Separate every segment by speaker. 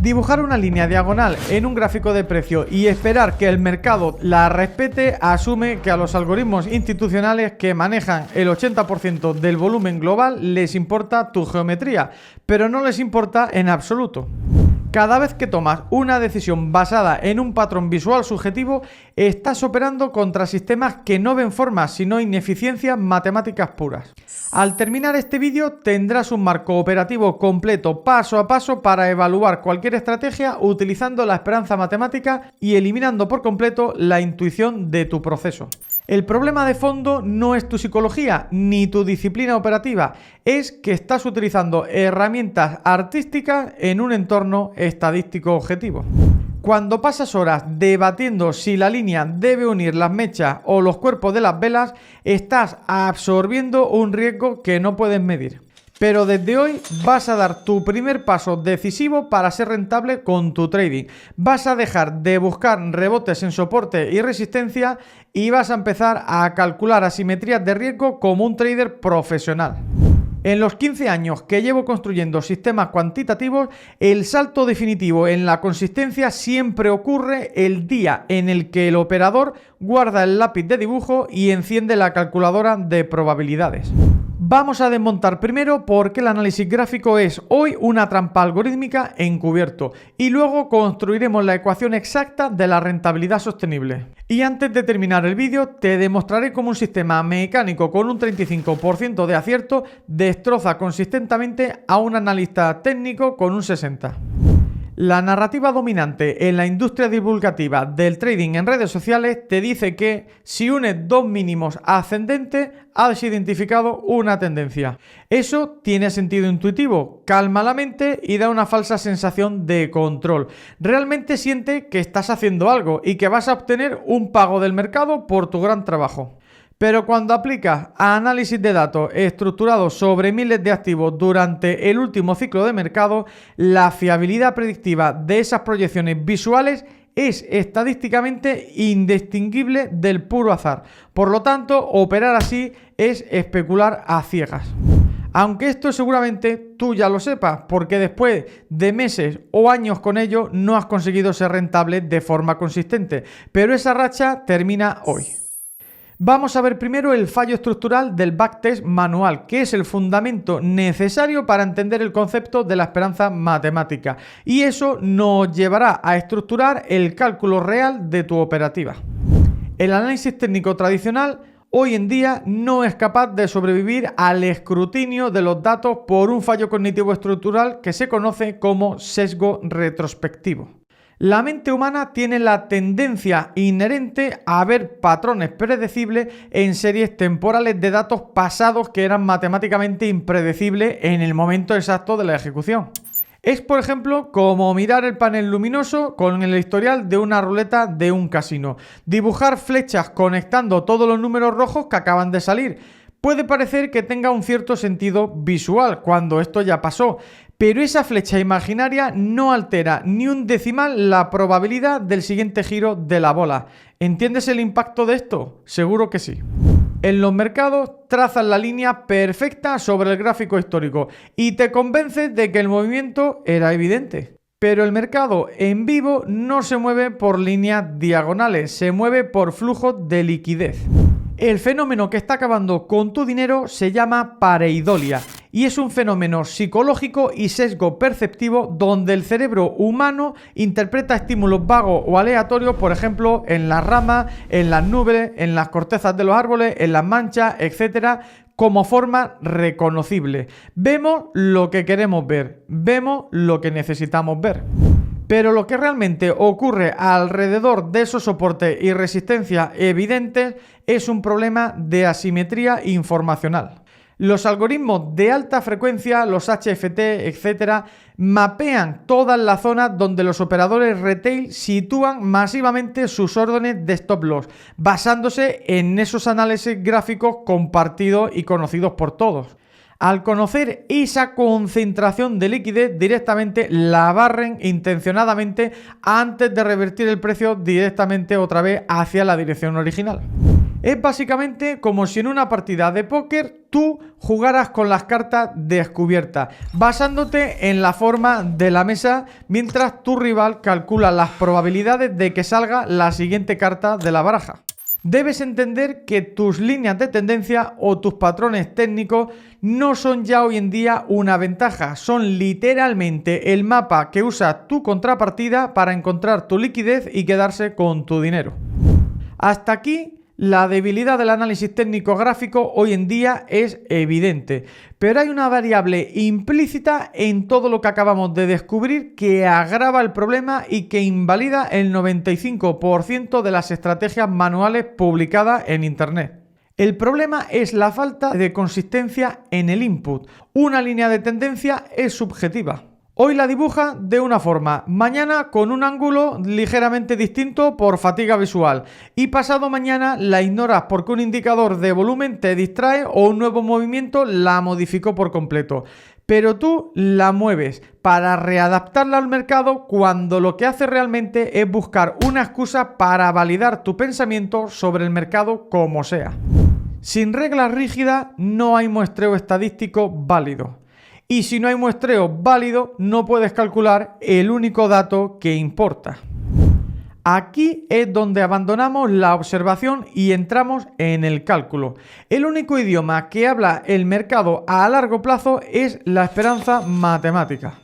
Speaker 1: Dibujar una línea diagonal en un gráfico de precio y esperar que el mercado la respete asume que a los algoritmos institucionales que manejan el 80% del volumen global les importa tu geometría, pero no les importa en absoluto. Cada vez que tomas una decisión basada en un patrón visual subjetivo, estás operando contra sistemas que no ven formas, sino ineficiencias matemáticas puras. Al terminar este vídeo tendrás un marco operativo completo paso a paso para evaluar cualquier estrategia utilizando la esperanza matemática y eliminando por completo la intuición de tu proceso. El problema de fondo no es tu psicología ni tu disciplina operativa, es que estás utilizando herramientas artísticas en un entorno estadístico objetivo. Cuando pasas horas debatiendo si la línea debe unir las mechas o los cuerpos de las velas, estás absorbiendo un riesgo que no puedes medir. Pero desde hoy vas a dar tu primer paso decisivo para ser rentable con tu trading. Vas a dejar de buscar rebotes en soporte y resistencia y vas a empezar a calcular asimetrías de riesgo como un trader profesional. En los 15 años que llevo construyendo sistemas cuantitativos, el salto definitivo en la consistencia siempre ocurre el día en el que el operador guarda el lápiz de dibujo y enciende la calculadora de probabilidades. Vamos a desmontar primero por qué el análisis gráfico es hoy una trampa algorítmica encubierto y luego construiremos la ecuación exacta de la rentabilidad sostenible. Y antes de terminar el vídeo te demostraré cómo un sistema mecánico con un 35% de acierto destroza consistentemente a un analista técnico con un 60%. La narrativa dominante en la industria divulgativa del trading en redes sociales te dice que si unes dos mínimos ascendentes has identificado una tendencia. Eso tiene sentido intuitivo, calma la mente y da una falsa sensación de control. Realmente siente que estás haciendo algo y que vas a obtener un pago del mercado por tu gran trabajo. Pero cuando aplicas análisis de datos estructurados sobre miles de activos durante el último ciclo de mercado, la fiabilidad predictiva de esas proyecciones visuales es estadísticamente indistinguible del puro azar. Por lo tanto, operar así es especular a ciegas. Aunque esto seguramente tú ya lo sepas, porque después de meses o años con ello no has conseguido ser rentable de forma consistente. Pero esa racha termina hoy. Vamos a ver primero el fallo estructural del backtest manual, que es el fundamento necesario para entender el concepto de la esperanza matemática. Y eso nos llevará a estructurar el cálculo real de tu operativa. El análisis técnico tradicional hoy en día no es capaz de sobrevivir al escrutinio de los datos por un fallo cognitivo estructural que se conoce como sesgo retrospectivo. La mente humana tiene la tendencia inherente a ver patrones predecibles en series temporales de datos pasados que eran matemáticamente impredecibles en el momento exacto de la ejecución. Es, por ejemplo, como mirar el panel luminoso con el historial de una ruleta de un casino. Dibujar flechas conectando todos los números rojos que acaban de salir. Puede parecer que tenga un cierto sentido visual cuando esto ya pasó, pero esa flecha imaginaria no altera ni un decimal la probabilidad del siguiente giro de la bola. ¿Entiendes el impacto de esto? Seguro que sí. En los mercados trazas la línea perfecta sobre el gráfico histórico y te convences de que el movimiento era evidente. Pero el mercado en vivo no se mueve por líneas diagonales, se mueve por flujos de liquidez. El fenómeno que está acabando con tu dinero se llama pareidolia y es un fenómeno psicológico y sesgo perceptivo donde el cerebro humano interpreta estímulos vagos o aleatorios, por ejemplo, en las ramas, en las nubes, en las cortezas de los árboles, en las manchas, etcétera, como forma reconocible. Vemos lo que queremos ver, vemos lo que necesitamos ver. Pero lo que realmente ocurre alrededor de esos soportes y resistencia evidentes es un problema de asimetría informacional. Los algoritmos de alta frecuencia, los HFT, etcétera, mapean todas las zonas donde los operadores retail sitúan masivamente sus órdenes de stop loss, basándose en esos análisis gráficos compartidos y conocidos por todos. Al conocer esa concentración de liquidez, directamente la barren intencionadamente antes de revertir el precio directamente otra vez hacia la dirección original. Es básicamente como si en una partida de póker tú jugaras con las cartas descubiertas, basándote en la forma de la mesa, mientras tu rival calcula las probabilidades de que salga la siguiente carta de la baraja. Debes entender que tus líneas de tendencia o tus patrones técnicos no son ya hoy en día una ventaja, son literalmente el mapa que usa tu contrapartida para encontrar tu liquidez y quedarse con tu dinero. Hasta aquí, la debilidad del análisis técnico gráfico hoy en día es evidente, pero hay una variable implícita en todo lo que acabamos de descubrir que agrava el problema y que invalida el 95% de las estrategias manuales publicadas en Internet. El problema es la falta de consistencia en el input. Una línea de tendencia es subjetiva. Hoy la dibuja de una forma, mañana con un ángulo ligeramente distinto por fatiga visual y pasado mañana la ignoras porque un indicador de volumen te distrae o un nuevo movimiento la modificó por completo. Pero tú la mueves para readaptarla al mercado cuando lo que hace realmente es buscar una excusa para validar tu pensamiento sobre el mercado como sea. Sin reglas rígidas no hay muestreo estadístico válido. Y si no hay muestreo válido, no puedes calcular el único dato que importa. Aquí es donde abandonamos la observación y entramos en el cálculo. El único idioma que habla el mercado a largo plazo es la esperanza matemática.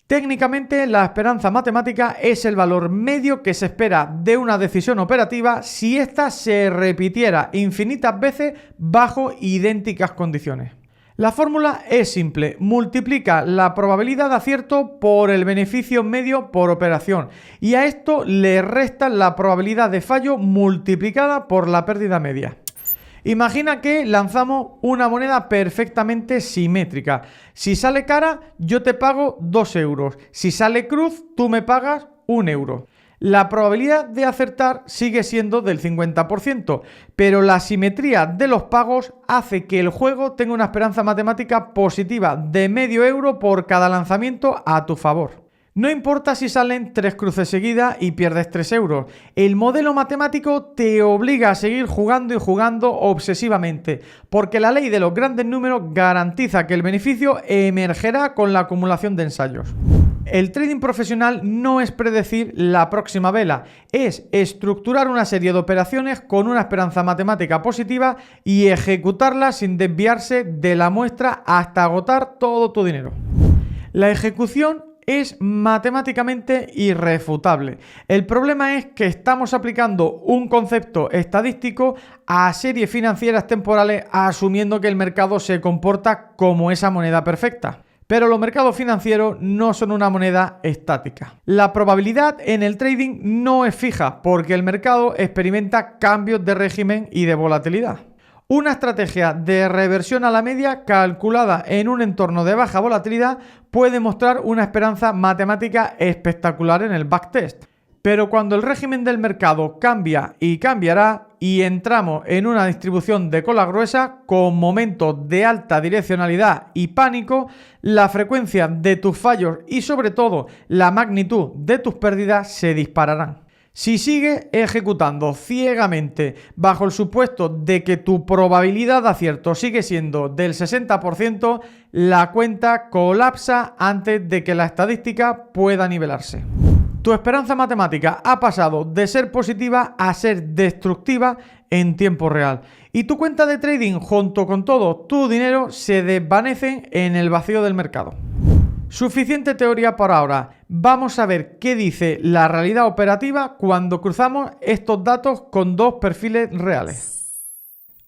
Speaker 1: Técnicamente, la esperanza matemática es el valor medio que se espera de una decisión operativa si ésta se repitiera infinitas veces bajo idénticas condiciones. La fórmula es simple, multiplica la probabilidad de acierto por el beneficio medio por operación y a esto le resta la probabilidad de fallo multiplicada por la pérdida media. Imagina que lanzamos una moneda perfectamente simétrica. Si sale cara, yo te pago 2 euros. Si sale cruz, tú me pagas 1 euro. La probabilidad de acertar sigue siendo del 50%, pero la simetría de los pagos hace que el juego tenga una esperanza matemática positiva de medio euro por cada lanzamiento a tu favor. No importa si salen 3 cruces seguidas y pierdes 3 euros, el modelo matemático te obliga a seguir jugando y jugando obsesivamente, porque la ley de los grandes números garantiza que el beneficio emergerá con la acumulación de ensayos. El trading profesional no es predecir la próxima vela, es estructurar una serie de operaciones con una esperanza matemática positiva y ejecutarla sin desviarse de la muestra hasta agotar todo tu dinero. La ejecución es matemáticamente irrefutable. El problema es que estamos aplicando un concepto estadístico a series financieras temporales asumiendo que el mercado se comporta como esa moneda perfecta. Pero los mercados financieros no son una moneda estática. La probabilidad en el trading no es fija porque el mercado experimenta cambios de régimen y de volatilidad. Una estrategia de reversión a la media calculada en un entorno de baja volatilidad puede mostrar una esperanza matemática espectacular en el backtest. Pero cuando el régimen del mercado cambia y cambiará y entramos en una distribución de cola gruesa con momentos de alta direccionalidad y pánico, la frecuencia de tus fallos y sobre todo la magnitud de tus pérdidas se dispararán. Si sigues ejecutando ciegamente bajo el supuesto de que tu probabilidad de acierto sigue siendo del 60%, la cuenta colapsa antes de que la estadística pueda nivelarse. Tu esperanza matemática ha pasado de ser positiva a ser destructiva en tiempo real. Y tu cuenta de trading junto con todo tu dinero se desvanecen en el vacío del mercado. Suficiente teoría por ahora. Vamos a ver qué dice la realidad operativa cuando cruzamos estos datos con dos perfiles reales.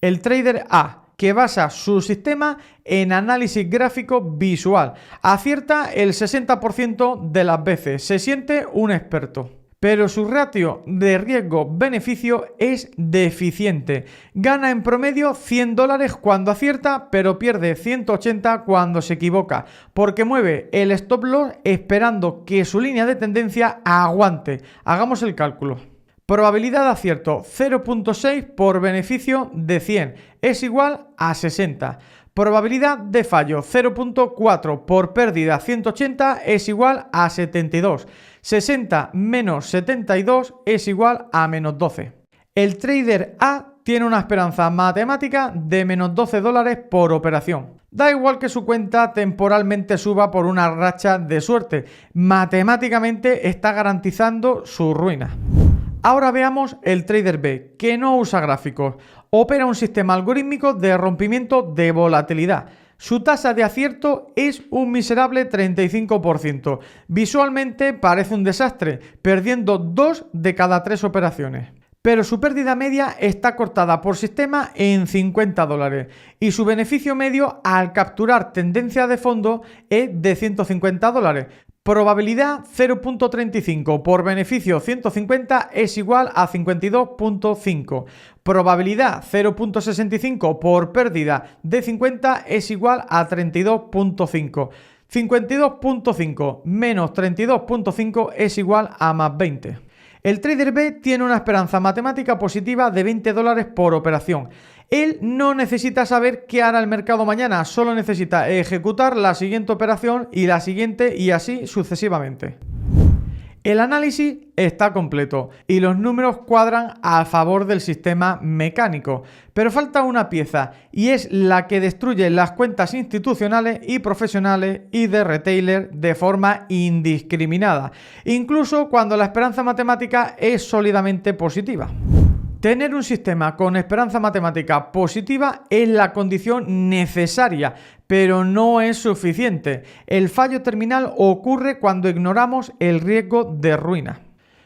Speaker 1: El trader A, que basa su sistema en análisis gráfico visual. Acierta el 60% de las veces, se siente un experto. Pero su ratio de riesgo-beneficio es deficiente. Gana en promedio $100 cuando acierta, pero pierde 180 cuando se equivoca, porque mueve el stop loss esperando que su línea de tendencia aguante. Hagamos el cálculo. Probabilidad de acierto 0.6 por beneficio de 100 es igual a 60. Probabilidad de fallo 0.4 por pérdida 180 es igual a 72. 60 menos 72 es igual a menos 12. El trader A tiene una esperanza matemática de menos $12 por operación. Da igual que su cuenta temporalmente suba por una racha de suerte, matemáticamente está garantizando su ruina. Ahora veamos el trader B, que no usa gráficos. Opera un sistema algorítmico de rompimiento de volatilidad. Su tasa de acierto es un miserable 35%. Visualmente parece un desastre, perdiendo 2 de cada 3 operaciones. Pero su pérdida media está cortada por sistema en $50 y su beneficio medio al capturar tendencia de fondo es de $150. Probabilidad 0.35 por beneficio 150 es igual a 52.5. Probabilidad 0.65 por pérdida de 50 es igual a 32.5. 52.5 menos 32.5 es igual a más 20. El trader B tiene una esperanza matemática positiva de $20 por operación. Él no necesita saber qué hará el mercado mañana, solo necesita ejecutar la siguiente operación y la siguiente y así sucesivamente. El análisis está completo y los números cuadran a favor del sistema mecánico, pero falta una pieza y es la que destruye las cuentas institucionales y profesionales y de retailer de forma indiscriminada, incluso cuando la esperanza matemática es sólidamente positiva. Tener un sistema con esperanza matemática positiva es la condición necesaria, pero no es suficiente. El fallo terminal ocurre cuando ignoramos el riesgo de ruina.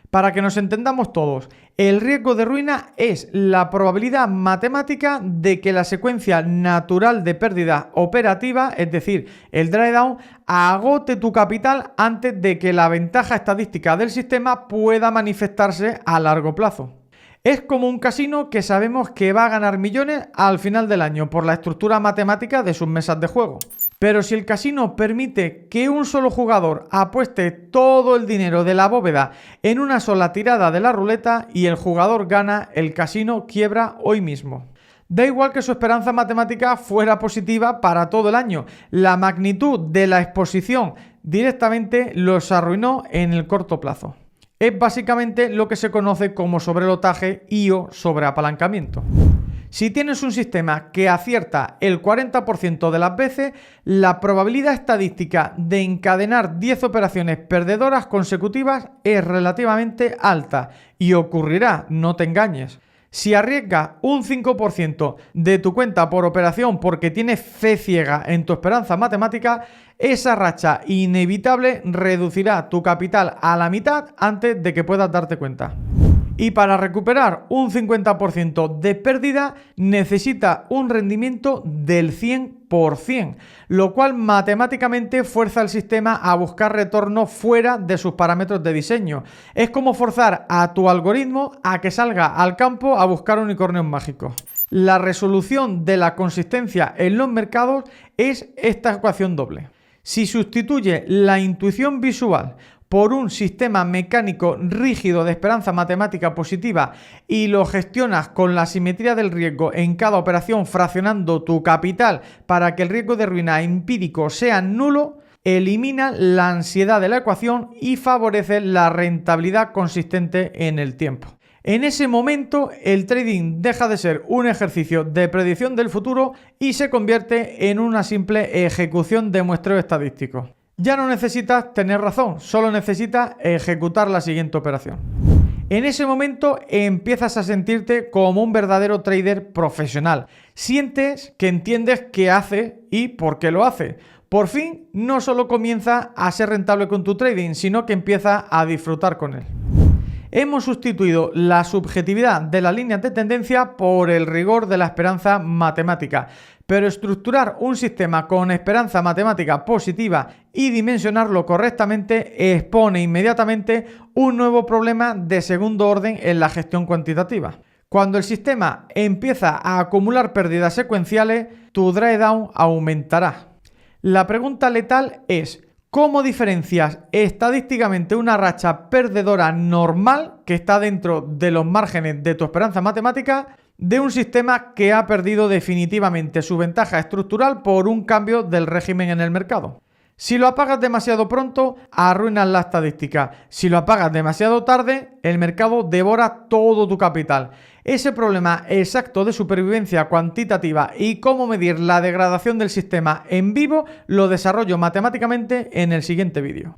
Speaker 1: Para que nos entendamos todos, el riesgo de ruina es la probabilidad matemática de que la secuencia natural de pérdida operativa, es decir, el drawdown, agote tu capital antes de que la ventaja estadística del sistema pueda manifestarse a largo plazo. Es como un casino que sabemos que va a ganar millones al final del año por la estructura matemática de sus mesas de juego. Pero si el casino permite que un solo jugador apueste todo el dinero de la bóveda en una sola tirada de la ruleta y el jugador gana, el casino quiebra hoy mismo. Da igual que su esperanza matemática fuera positiva para todo el año, la magnitud de la exposición directamente los arruinó en el corto plazo. Es básicamente lo que se conoce como sobrelotaje y/o sobreapalancamiento. Si tienes un sistema que acierta el 40% de las veces, la probabilidad estadística de encadenar 10 operaciones perdedoras consecutivas es relativamente alta y ocurrirá, no te engañes. Si arriesgas un 5% de tu cuenta por operación porque tienes fe ciega en tu esperanza matemática, esa racha inevitable reducirá tu capital a la mitad antes de que puedas darte cuenta. Y para recuperar un 50% de pérdida necesita un rendimiento del 100%, lo cual matemáticamente fuerza al sistema a buscar retorno fuera de sus parámetros de diseño. Es como forzar a tu algoritmo a que salga al campo a buscar unicornios mágicos. La resolución de la consistencia en los mercados es esta ecuación doble. Si sustituye la intuición visual por un sistema mecánico rígido de esperanza matemática positiva y lo gestionas con la simetría del riesgo en cada operación fraccionando tu capital para que el riesgo de ruina empírico sea nulo, elimina la ansiedad de la ecuación y favorece la rentabilidad consistente en el tiempo. En ese momento, el trading deja de ser un ejercicio de predicción del futuro y se convierte en una simple ejecución de muestreo estadístico. Ya no necesitas tener razón, solo necesitas ejecutar la siguiente operación. En ese momento empiezas a sentirte como un verdadero trader profesional. Sientes que entiendes qué hace y por qué lo hace. Por fin, no solo comienza a ser rentable con tu trading, sino que empieza a disfrutar con él. Hemos sustituido la subjetividad de las líneas de tendencia por el rigor de la esperanza matemática, pero estructurar un sistema con esperanza matemática positiva y dimensionarlo correctamente expone inmediatamente un nuevo problema de segundo orden en la gestión cuantitativa. Cuando el sistema empieza a acumular pérdidas secuenciales, tu drawdown aumentará. La pregunta letal es: ¿cómo diferencias estadísticamente una racha perdedora normal que está dentro de los márgenes de tu esperanza matemática de un sistema que ha perdido definitivamente su ventaja estructural por un cambio del régimen en el mercado? Si lo apagas demasiado pronto, arruinas la estadística. Si lo apagas demasiado tarde, el mercado devora todo tu capital. Ese problema exacto de supervivencia cuantitativa y cómo medir la degradación del sistema en vivo lo desarrollo matemáticamente en el siguiente vídeo.